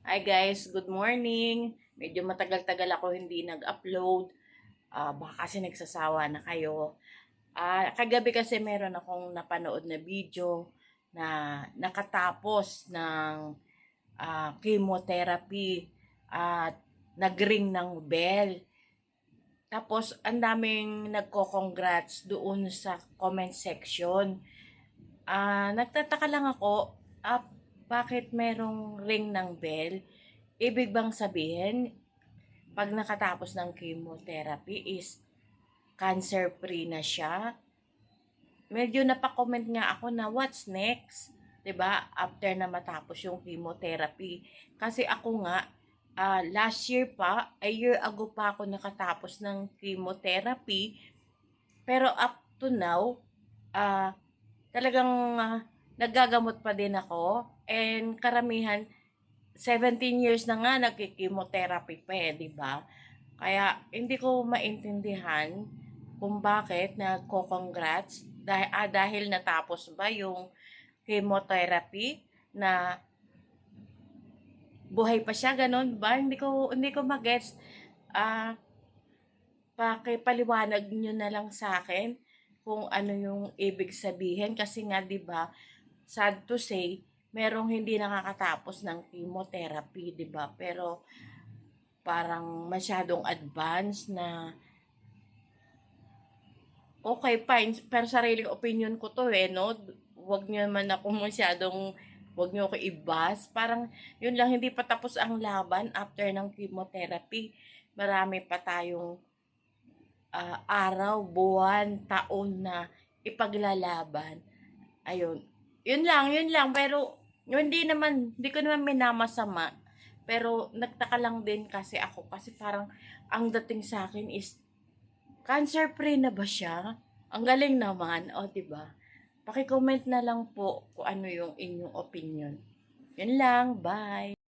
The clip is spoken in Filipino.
Hi guys, good morning. Medyo matagal-tagal ako hindi nag-upload. Baka kasi nagsasawa na kayo. Kagabi kasi meron akong napanood na video na nakatapos ng chemotherapy at nagring ng bell. Tapos ang daming nagko-congrats doon sa comment section. Nagtataka lang ako, bakit merong ring ng bell? Ibig bang sabihin, pag nakatapos ng chemotherapy is cancer-free na siya? Medyo napakomment nga ako na what's next? 'Di ba? After na matapos yung chemotherapy. Kasi ako nga, last year pa, a year ago pa ako nakatapos ng chemotherapy. Pero up to now, ah, talagang nagagamot pa din ako. And karamihan, 17 years na nga nagki-chemotherapy pa eh, di ba? Kaya hindi ko maintindihan kung bakit nagko-congrats dahil natapos ba yung chemotherapy na buhay pa siya ganun ba? Hindi ko magets. Ah, Pakipaliwanag niyo na lang sa akin kung ano yung ibig sabihin kasi nga 'di ba, sad to say, merong hindi nakakatapos ng chemotherapy, 'di ba? Pero parang masyadong advanced na okay, fine, pero sariling opinion ko to eh, no? Wag niyo man ako masyadong, wag niyo ako ibas. Parang, yun lang, hindi pa tapos ang laban after ng chemotherapy. Marami pa tayong araw, buwan, taon na ipaglalaban. Ayun. Yun lang. Pero, hindi ko naman minamasama. Pero, nagtaka lang din kasi ako. Kasi parang, ang dating sa akin is, cancer-free na ba siya? Ang galing naman, o, diba? Paki-comment na lang po kung ano yung inyong opinion. Yun lang, bye!